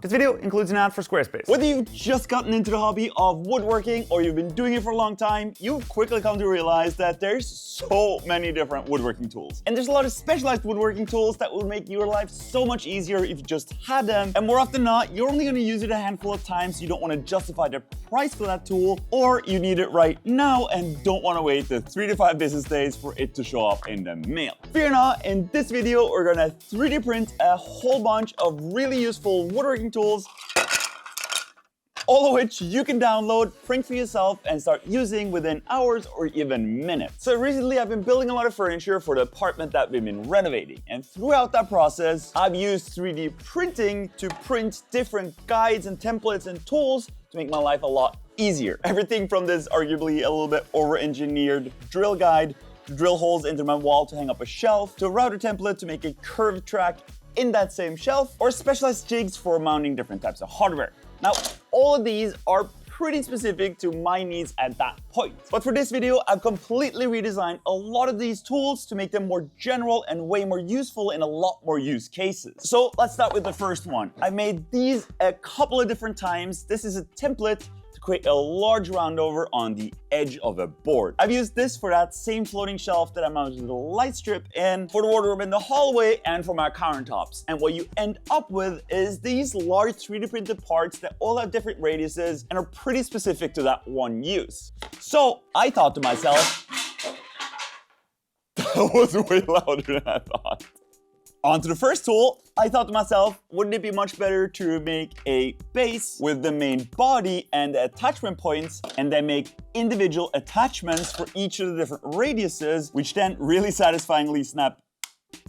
This video includes an ad for Squarespace. Whether you've just gotten into the hobby of woodworking or you've been doing it for a long time, you've quickly come to realize that there's so many different woodworking tools. And there's a lot of specialized woodworking tools that will make your life so much easier if you just had them. And more often than not, you're only gonna use it a handful of times, so you don't wanna justify the price for that tool, or you need it right now and don't wanna wait the 3 to 5 business days for it to show up in the mail. Fear not, in this video, we're gonna 3D print a whole bunch of really useful woodworking tools, all of which you can download, print for yourself, and start using within hours or even minutes. So recently I've been building a lot of furniture for the apartment that we've been renovating. And throughout that process, I've used 3D printing to print different guides and templates and tools to make my life a lot easier. Everything from this arguably a little bit over-engineered drill guide, to drill holes into my wall to hang up a shelf, to a router template to make a curved track in that same shelf, or specialized jigs for mounting different types of hardware. Now, all of these are pretty specific to my needs at that point. But for this video, I've completely redesigned a lot of these tools to make them more general and way more useful in a lot more use cases. So let's start with the first one. I made these a couple of different times. This is a template to create a large roundover on the edge of a board. I've used this for that same floating shelf that I mounted the light strip in, for the wardrobe in the hallway, and for my countertops. And what you end up with is these large 3D printed parts that all have different radiuses and are pretty specific to that one use. So I thought to myself, that was way louder than I thought. On to the first tool, I thought to myself, wouldn't it be much better to make a base with the main body and the attachment points, and then make individual attachments for each of the different radiuses, which then really satisfyingly snap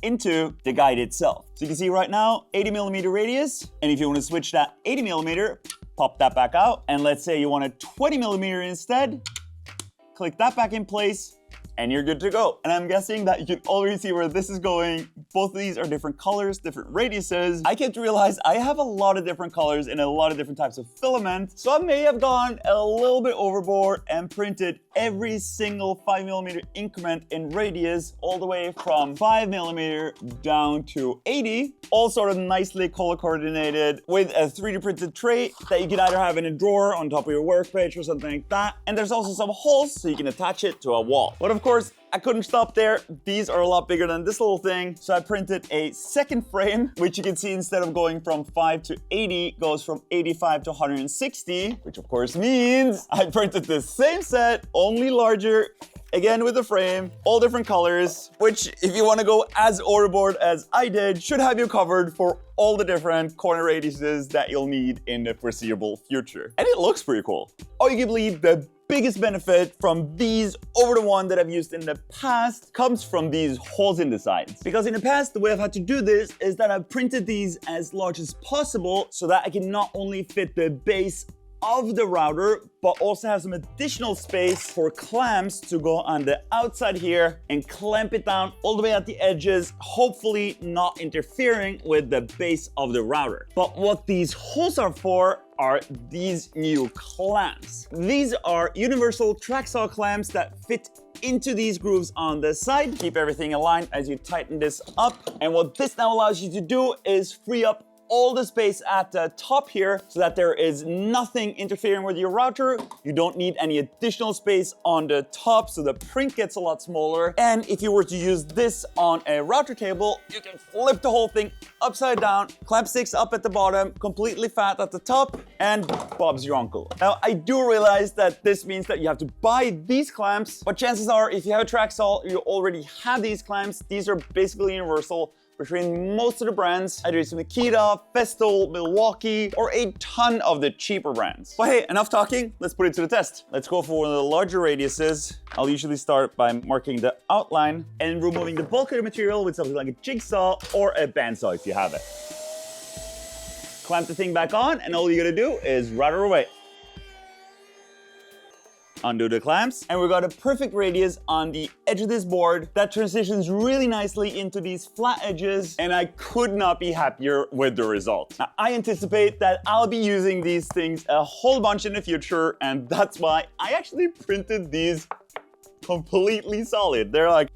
into the guide itself. So you can see right now, 80mm radius, and if you want to switch that 80mm, pop that back out, and let's say you want a 20mm instead, click that back in place, and you're good to go. And I'm guessing that you can already see where this is going. Both of these are different colors, different radiuses. I came to realize I have a lot of different colors and a lot of different types of filament. So I may have gone a little bit overboard and printed every single 5mm increment in radius, all the way from 5mm down to 80, all sort of nicely color coordinated with a 3D printed tray that you can either have in a drawer on top of your workbench or something like that. And there's also some holes so you can attach it to a wall. But of course, I couldn't stop there. These are a lot bigger than this little thing. So I printed a second frame, which you can see instead of going from 5 to 80, goes from 85 to 160, which of course means I printed the same set, only larger, again with the frame, all different colors, which if you want to go as overboard as I did, should have you covered for all the different corner radiuses that you'll need in the foreseeable future. And it looks pretty cool. Arguably, the biggest benefit from these over the one that I've used in the past comes from these holes in the sides. Because in the past, the way I've had to do this is that I've printed these as large as possible so that I can not only fit the base of the router, but also have some additional space for clamps to go on the outside here and clamp it down all the way at the edges, hopefully not interfering with the base of the router. But what these holes are for are these new clamps. These are universal track saw clamps that fit into these grooves on the side. Keep everything aligned as you tighten this up. And what this now allows you to do is free up all the space at the top here so that there is nothing interfering with your router. You don't need any additional space on the top, so the print gets a lot smaller. And if you were to use this on a router table, you can flip the whole thing upside down, clamp sticks up at the bottom, completely fat at the top, and Bob's your uncle. Now, I do realize that this means that you have to buy these clamps, but chances are if you have a track saw, you already have these clamps. These are basically universal between most of the brands, either it's Makita, Festool, Milwaukee, or a ton of the cheaper brands. But hey, enough talking, let's put it to the test. Let's go for one of the larger radiuses. I'll usually start by marking the outline and removing the bulk of the material with something like a jigsaw or a bandsaw if you have it. Clamp the thing back on, and all you gotta do is router away. Undo the clamps, and we've got a perfect radius on the edge of this board that transitions really nicely into these flat edges, and I could not be happier with the result. Now, I anticipate that I'll be using these things a whole bunch in the future, and that's why I actually printed these completely solid. They're like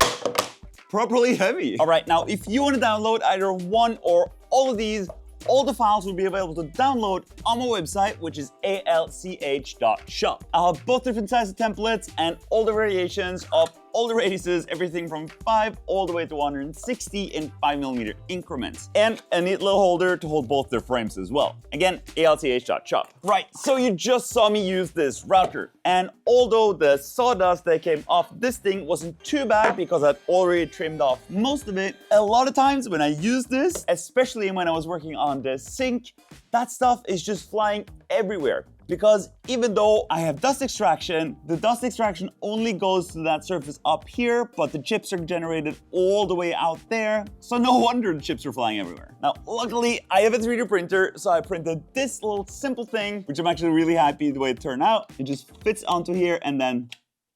properly heavy. All right, now if you want to download either one or all of these, all the files will be available to download on my website, which is alch.shop. I'll have both different sizes of templates and all the variations of all the radiuses, everything from 5 all the way to 160 in 5mm increments, and a neat little holder to hold both their frames as well. Again, alch.shop. Right, so you just saw me use this router, and although the sawdust that came off this thing wasn't too bad because I'd already trimmed off most of it, a lot of times when I use this, especially when I was working on the sink, that stuff is just flying everywhere. Because even though I have dust extraction, the dust extraction only goes to that surface up here, but the chips are generated all the way out there. So no wonder the chips are flying everywhere. Now, luckily, I have a 3D printer, so I printed this little simple thing, which I'm actually really happy the way it turned out. It just fits onto here and then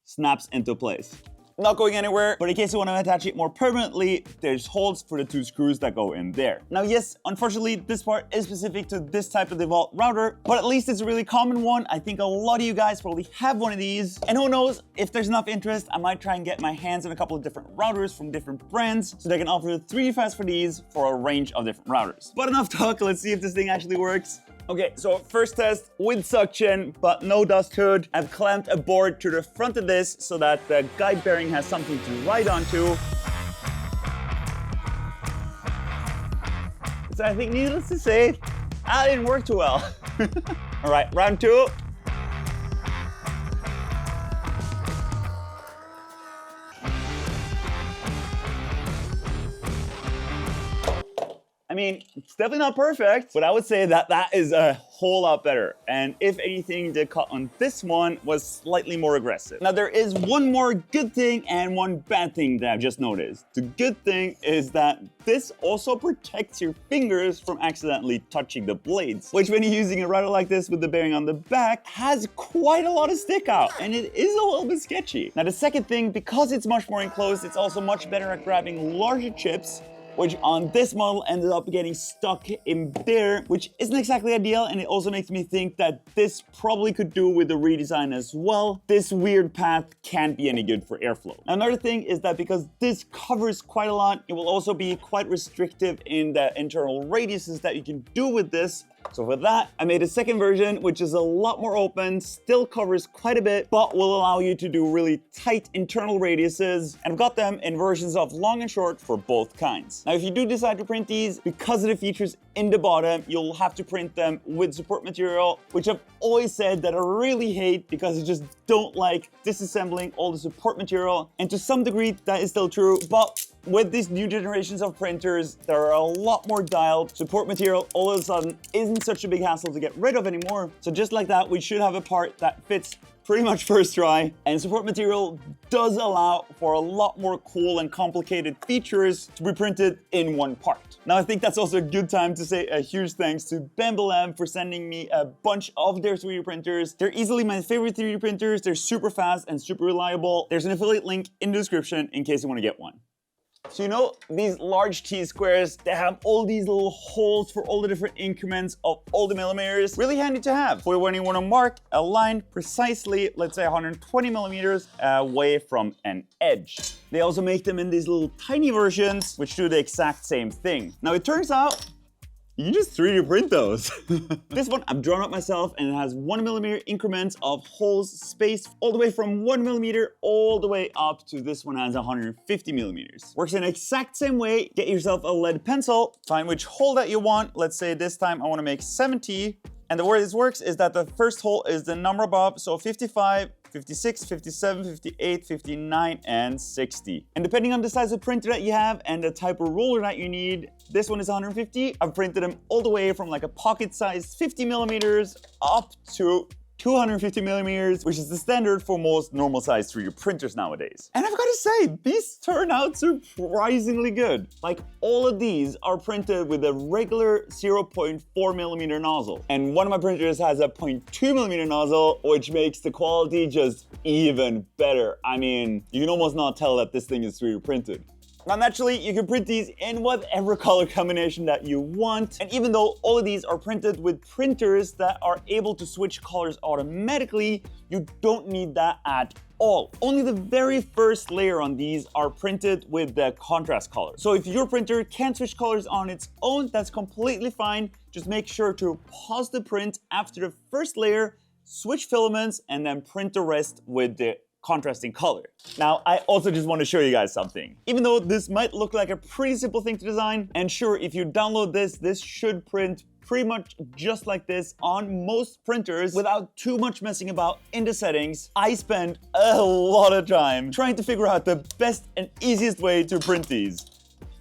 snaps into place. Not going anywhere, but in case you want to attach it more permanently, there's holes for the 2 screws that go in there. Now, yes, unfortunately, this part is specific to this type of DeWalt router, but at least it's a really common one. I think a lot of you guys probably have one of these. And who knows, if there's enough interest, I might try and get my hands on a couple of different routers from different brands so they can offer 3D files for these for a range of different routers. But enough talk, let's see if this thing actually works. Okay, so first test with suction, but no dust hood. I've clamped a board to the front of this so that the guide bearing has something to ride onto. So I think, needless to say, that didn't work too well. All right, round 2. I mean, it's definitely not perfect, but I would say that that is a whole lot better. And if anything, the cut on this one was slightly more aggressive. Now, there is one more good thing and one bad thing that I've just noticed. The good thing is that this also protects your fingers from accidentally touching the blades, which when you're using a router like this with the bearing on the back has quite a lot of stick out, and it is a little bit sketchy. Now, the second thing, because it's much more enclosed, it's also much better at grabbing larger chips, which on this model ended up getting stuck in there, which isn't exactly ideal, and it also makes me think that this probably could do with the redesign as well. This weird path can't be any good for airflow. Another thing is that because this covers quite a lot, it will also be quite restrictive in the internal radiuses that you can do with this. So for that, I made a second version, which is a lot more open, still covers quite a bit, but will allow you to do really tight internal radiuses. And I've got them in versions of long and short for both kinds. Now, if you do decide to print these, because of the features in the bottom, you'll have to print them with support material, which I've always said that I really hate because I just don't like disassembling all the support material. And to some degree, that is still true, but with these new generations of printers, there are a lot more dialed. Support material all of a sudden isn't such a big hassle to get rid of anymore. So just like that, we should have a part that fits pretty much first try. And support material does allow for a lot more cool and complicated features to be printed in one part. Now, I think that's also a good time to say a huge thanks to Bambu Lab for sending me a bunch of their 3D printers. They're easily my favorite 3D printers. They're super fast and super reliable. There's an affiliate link in the description in case you want to get one. So you know these large T-squares, they have all these little holes for all the different increments of all the millimeters. Really handy to have for when you want to mark a line precisely, let's say 120 millimeters away from an edge. They also make them in these little tiny versions, which do the exact same thing. Now it turns out you can just 3D print those. This one I've drawn up myself, and it has 1mm increments of holes spaced all the way from 1mm all the way up to this one has 150 millimeters. Works in the exact same way. Get yourself a lead pencil, find which hole that you want. Let's say this time I want to make 70. And the way this works is that the first hole is the number above, so 55, 56, 57, 58, 59, and 60. And depending on the size of printer that you have and the type of roller that you need, this one is 150. I've printed them all the way from like a pocket-sized 50 millimeters up to 250 millimeters, which is the standard for most normal size 3D printers nowadays. And I've got to say, these turn out surprisingly good. Like, all of these are printed with a regular 0.4 millimeter nozzle. And one of my printers has a 0.2 millimeter nozzle, which makes the quality just even better. I mean, you can almost not tell that this thing is 3D printed. Now naturally, you can print these in whatever color combination that you want. And even though all of these are printed with printers that are able to switch colors automatically, you don't need that at all. Only the very first layer on these are printed with the contrast color. So if your printer can't switch colors on its own, that's completely fine. Just make sure to pause the print after the first layer, switch filaments, and then print the rest with the contrasting color. Now, I also just want to show you guys something. Even though this might look like a pretty simple thing to design, and sure, if you download this should print pretty much just like this on most printers without too much messing about in the settings. I spent a lot of time trying to figure out the best and easiest way to print these.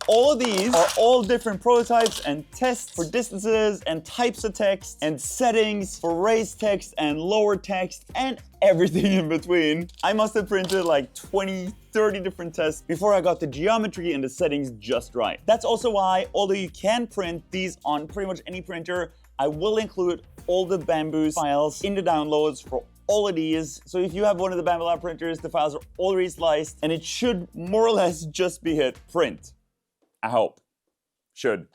All of these are all different prototypes and tests for distances and types of text and settings for raised text and lower text and everything in between. I must have printed like 20, 30 different tests before I got the geometry and the settings just right. That's also why, although you can print these on pretty much any printer, I will include all the Bamboo files in the downloads for all of these. So if you have one of the Bamboo Lab printers, the files are already sliced and it should more or less just be hit print. I hope. Should.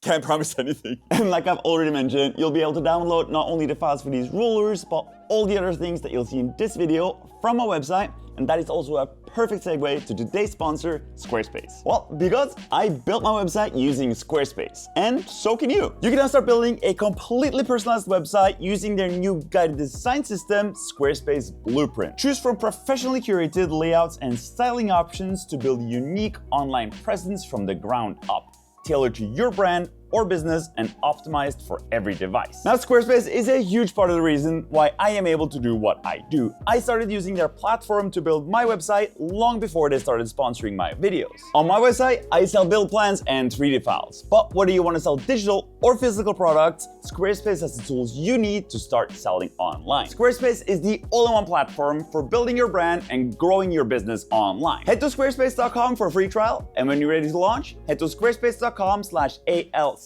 Can't promise anything. And like I've already mentioned, you'll be able to download not only the files for these rulers, but all the other things that you'll see in this video from my website. And that is also a perfect segue to today's sponsor, Squarespace. Well, because I built my website using Squarespace, and so can you. You can now start building a completely personalized website using their new guided design system, Squarespace Blueprint. Choose from professionally curated layouts and styling options to build a unique online presence from the ground up, tailored to your brand or business and optimized for every device. Now, Squarespace is a huge part of the reason why I am able to do what I do. I started using their platform to build my website long before they started sponsoring my videos. On my website, I sell build plans and 3D files. But whether you want to sell digital or physical products, Squarespace has the tools you need to start selling online. Squarespace is the all-in-one platform for building your brand and growing your business online. Head to squarespace.com for a free trial, and when you're ready to launch, head to squarespace.com/ALCH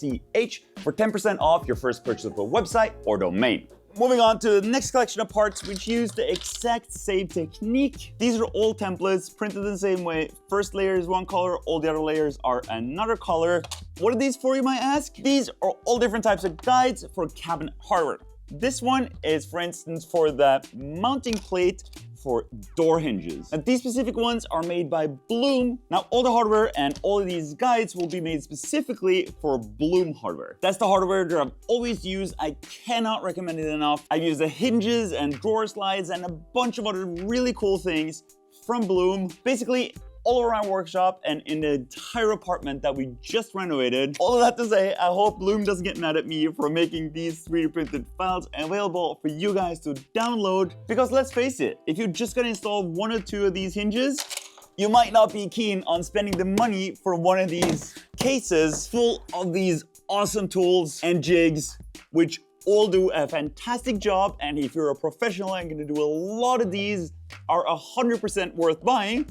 for 10% off your first purchase of a website or domain. Moving on to the next collection of parts which use the exact same technique. These are all templates printed the same way. First layer is one color, all the other layers are another color. What are these for, you might ask? These are all different types of guides for cabinet hardware. This one is, for instance, for the mounting plate for door hinges. And these specific ones are made by Bloom. Now, all the hardware and all of these guides will be made specifically for Bloom hardware. That's the hardware that I've always used. I cannot recommend it enough. I've used the hinges and drawer slides and a bunch of other really cool things from Bloom. Basically, all around workshop and in the entire apartment that we just renovated. All of that to say, I hope Bloom doesn't get mad at me for making these 3D printed files available for you guys to download. Because let's face it, if you're just gonna install one or two of these hinges, you might not be keen on spending the money for one of these cases full of these awesome tools and jigs, which all do a fantastic job. And if you're a professional and gonna do a lot of these, are 100% worth buying.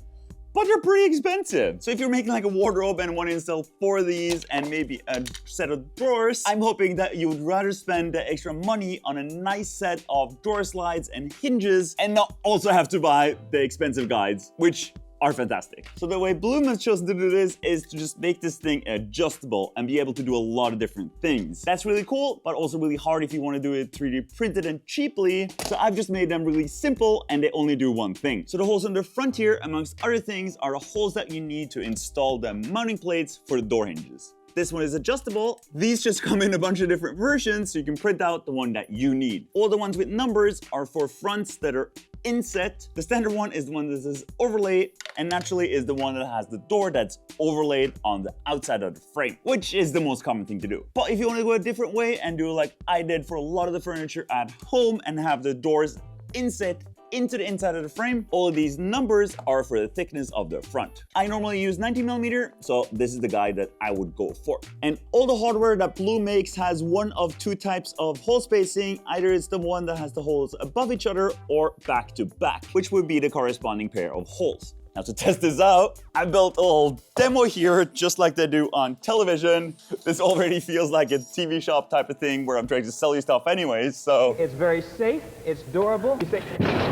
But they're pretty expensive. So if you're making like a wardrobe and want to install 4 of these and maybe a set of drawers, I'm hoping that you would rather spend the extra money on a nice set of door slides and hinges and not also have to buy the expensive guides, which are fantastic. So the way Bloom has chosen to do this is to just make this thing adjustable and be able to do a lot of different things. That's really cool, but also really hard if you want to do it 3D printed and cheaply. So I've just made them really simple and they only do one thing. So the holes on the front here, amongst other things, are the holes that you need to install the mounting plates for the door hinges. This one is adjustable. These just come in a bunch of different versions, so you can print out the one that you need. All the ones with numbers are for fronts that are inset. The standard one is the one that is overlaid, and naturally is the one that has the door that's overlaid on the outside of the frame, which is the most common thing to do. But if you want to go a different way and do like I did for a lot of the furniture at home and have the doors inset into the inside of the frame, all of these numbers are for the thickness of the front. I normally use 19mm, so this is the guide that I would go for. And all the hardware that Bloom makes has one of 2 types of hole spacing. Either it's the one that has the holes above each other or back to back, which would be the corresponding pair of holes. Now to test this out, I built a little demo here, just like they do on television. This already feels like a TV shop type of thing where I'm trying to sell you stuff anyways, so. It's very safe, it's durable. You say,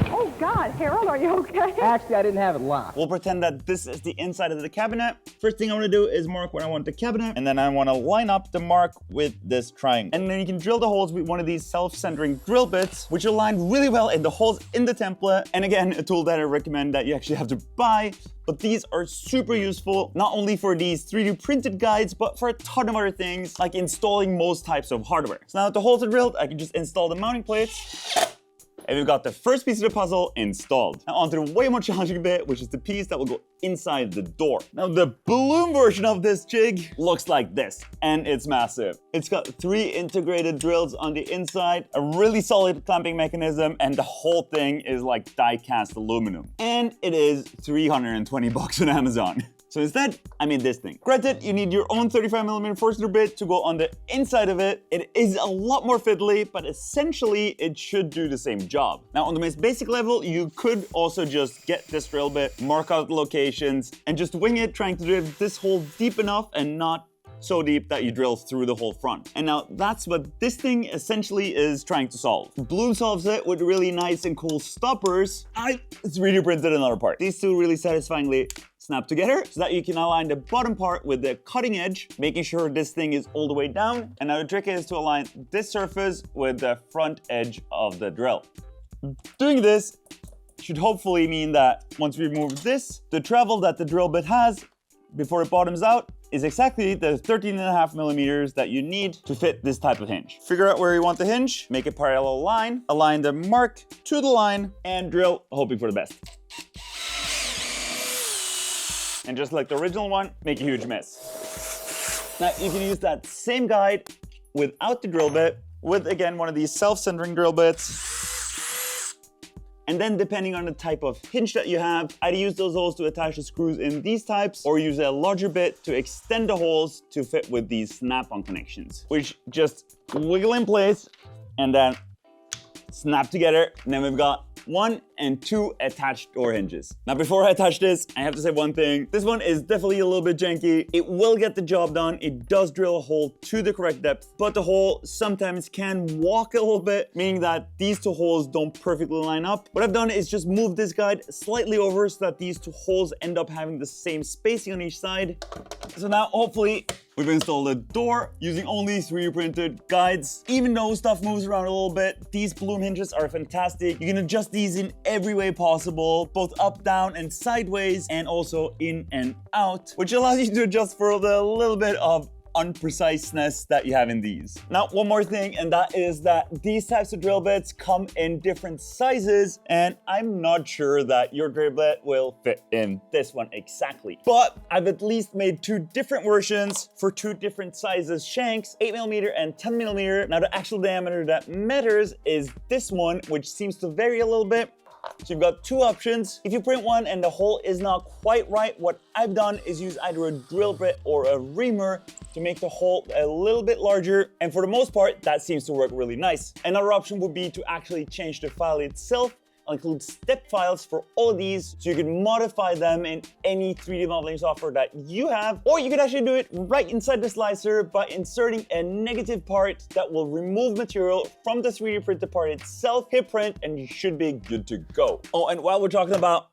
oh God, Harold, are you okay? actually, I didn't have it locked. We'll pretend that this is the inside of the cabinet. First thing I want to do is mark where I want the cabinet, and then I want to line up the mark with this triangle. And then you can drill the holes with one of these self-centering drill bits, which align really well in the holes in the template. And again, a tool that I recommend that you actually have to buy, but these are super useful, not only for these 3D printed guides, but for a ton of other things, like installing most types of hardware. So now that the holes are drilled, I can just install the mounting plates. And we've got the first piece of the puzzle installed. Now onto the way more challenging bit, which is the piece that will go inside the door. Now the balloon version of this jig looks like this, and it's massive. It's got 3 integrated drills on the inside, a really solid clamping mechanism, and the whole thing is like die-cast aluminum. And it is 320 bucks on Amazon. So instead, I made this thing. Granted, you need your own 35mm Forstner bit to go on the inside of it. It is a lot more fiddly, but essentially it should do the same job. Now on the most basic level, you could also just get this drill bit, mark out the locations, and just wing it, trying to drill this hole deep enough and not so deep that you drill through the whole front. And now that's what this thing essentially is trying to solve. Bloom solves it with really nice and cool stoppers. It's 3D printed another part. These two really satisfyingly snap together so that you can align the bottom part with the cutting edge, making sure this thing is all the way down. And now the trick is to align this surface with the front edge of the drill. Doing this should hopefully mean that once we remove this, the travel that the drill bit has before it bottoms out is exactly the 13.5mm that you need to fit this type of hinge. Figure out where you want the hinge, make a parallel line, align the mark to the line, and drill, hoping for the best. And just like the original one, make a huge mess. Now you can use that same guide without the drill bit, with again one of these self-centering drill bits. And then depending on the type of hinge that you have, either use those holes to attach the screws in these types, or use a larger bit to extend the holes to fit with these snap-on connections, which just wiggle in place and then snap together. And then we've got 1 and 2 attached door hinges. Now before I attach this, I have to say one thing. This one is definitely a little bit janky. It will get the job done. It does drill a hole to the correct depth, but the hole sometimes can walk a little bit, meaning that these 2 holes don't perfectly line up. What I've done is just move this guide slightly over so that these 2 holes end up having the same spacing on each side. So now hopefully we've installed a door using only 3D printed guides. Even though stuff moves around a little bit, these balloon hinges are fantastic. You can adjust these in every way possible, both up, down, and sideways, and also in and out, which allows you to adjust for the little bit of unpreciseness that you have in these. Now, one more thing, and that is that these types of drill bits come in different sizes, and I'm not sure that your drill bit will fit in this one exactly. But I've at least made 2 different versions for 2 different sizes shanks, 8mm and 10mm. Now, the actual diameter that matters is this one, which seems to vary a little bit. So you've got 2 options. If you print one and the hole is not quite right, what I've done is use either a drill bit or a reamer to make the hole a little bit larger. And for the most part, that seems to work really nice. Another option would be to actually change the file itself. I'll include step files for all of these, so you can modify them in any 3D modeling software that you have. Or you could actually do it right inside the slicer by inserting a negative part that will remove material from the 3D printed part itself. Hit print, and you should be good to go. Oh, and while we're talking about,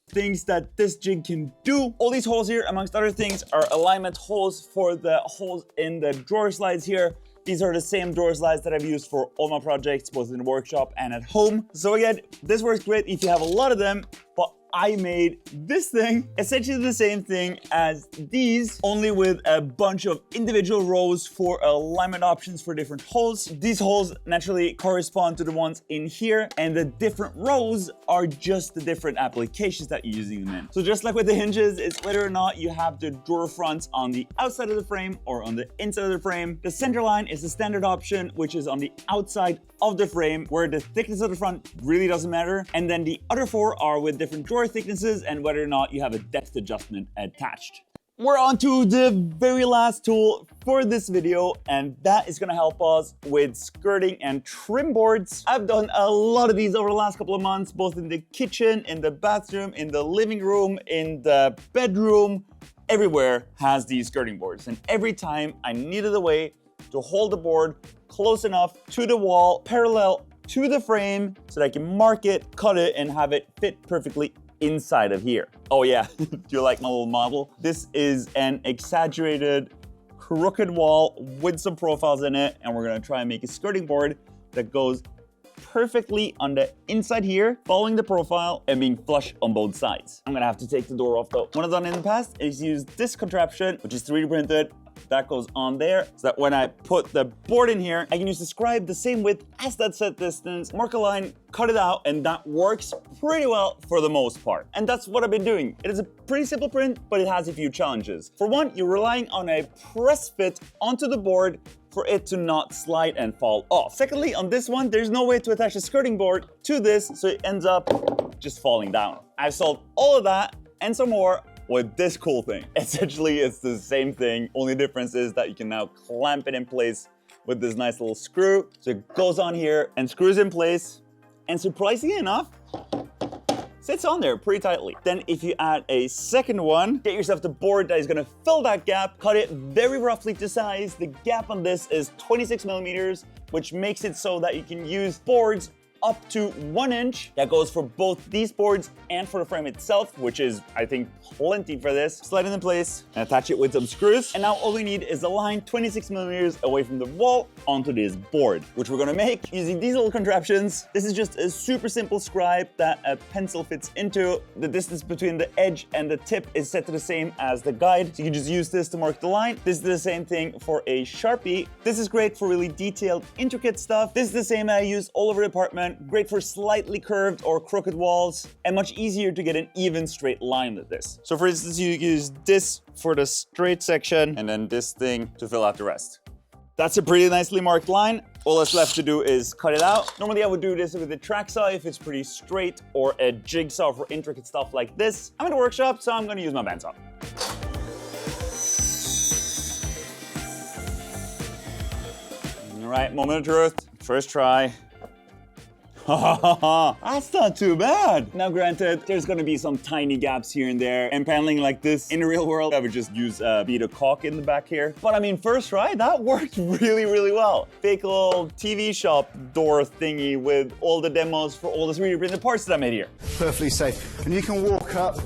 things that this jig can do, all these holes here, amongst other things, are alignment holes for the holes in the drawer slides here. These are the same drawer slides that I've used for all my projects, both in the workshop and at home. So again, this works great if you have a lot of them, but I made this thing essentially the same thing as these, only with a bunch of individual rows for alignment options for different holes. These holes naturally correspond to the ones in here, and the different rows are just the different applications that you're using them in. So just like with the hinges, it's whether or not you have the drawer fronts on the outside of the frame or on the inside of the frame. The center line is the standard option, which is on the outside of the frame, where the thickness of the front really doesn't matter. And then the other 4 are with different drawer thicknesses and whether or not you have a depth adjustment attached. We're on to the very last tool for this video, and that is gonna help us with skirting and trim boards. I've done a lot of these over the last couple of months, both in the kitchen, in the bathroom, in the living room, in the bedroom. Everywhere has these skirting boards, and every time I needed a way to hold the board close enough to the wall, parallel to the frame, so that I can mark it, cut it, and have it fit perfectly inside of here. Oh yeah, do you like my little model? This is an exaggerated crooked wall with some profiles in it, and we're gonna try and make a skirting board that goes perfectly on the inside here, following the profile and being flush on both sides. I'm gonna have to take the door off though. What I've done in the past is use this contraption, which is 3D printed. That goes on there, so that when I put the board in here, I can use the scribe the same width as that set distance, mark a line, cut it out, and that works pretty well for the most part. And that's what I've been doing. It is a pretty simple print, but it has a few challenges. For one, you're relying on a press fit onto the board for it to not slide and fall off. Secondly, on this one, there's no way to attach a skirting board to this, so it ends up just falling down. I've solved all of that and some more with this cool thing. Essentially, it's the same thing. Only difference is that you can now clamp it in place with this nice little screw. So it goes on here and screws in place. And surprisingly enough, sits on there pretty tightly. Then if you add a second one, get yourself the board that is gonna fill that gap, cut it very roughly to size. The gap on this is 26 millimeters, which makes it so that you can use boards up to 1 inch. That goes for both these boards and for the frame itself, which is, I think, plenty for this. Slide it in place and attach it with some screws. And now all we need is a line 26 millimeters away from the wall onto this board, which we're gonna make using these little contraptions. This is just a super simple scribe that a pencil fits into. The distance between the edge and the tip is set to the same as the guide. So you can just use this to mark the line. This is the same thing for a Sharpie. This is great for really detailed, intricate stuff. This is the same I use all over the apartment. Great for slightly curved or crooked walls, and much easier to get an even straight line with this. So for instance, you use this for the straight section and then this thing to fill out the rest. That's a pretty nicely marked line. All that's left to do is cut it out. Normally I would do this with a track saw if it's pretty straight, or a jigsaw for intricate stuff like this. I'm in the workshop, so I'm gonna use my bandsaw. All right, moment of truth, first try. That's not too bad. Now granted, there's gonna be some tiny gaps here and there, and paneling like this in the real world, I would just use a bead of caulk in the back here. But I mean, first try, that worked really, really well. Fake little TV shop door thingy with all the demos for all the 3D printed parts that I made here. Perfectly safe. And you can walk up.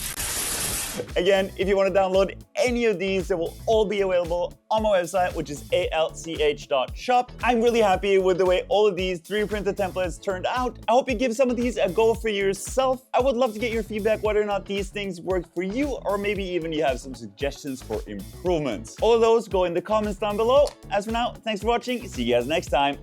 Again, if you want to download any of these, they will all be available on my website, which is alch.shop. I'm really happy with the way all of these 3D printed templates turned out. I hope you give some of these a go for yourself. I would love to get your feedback whether or not these things work for you, or maybe even you have some suggestions for improvements. All of those go in the comments down below. As for now, thanks for watching. See you guys next time.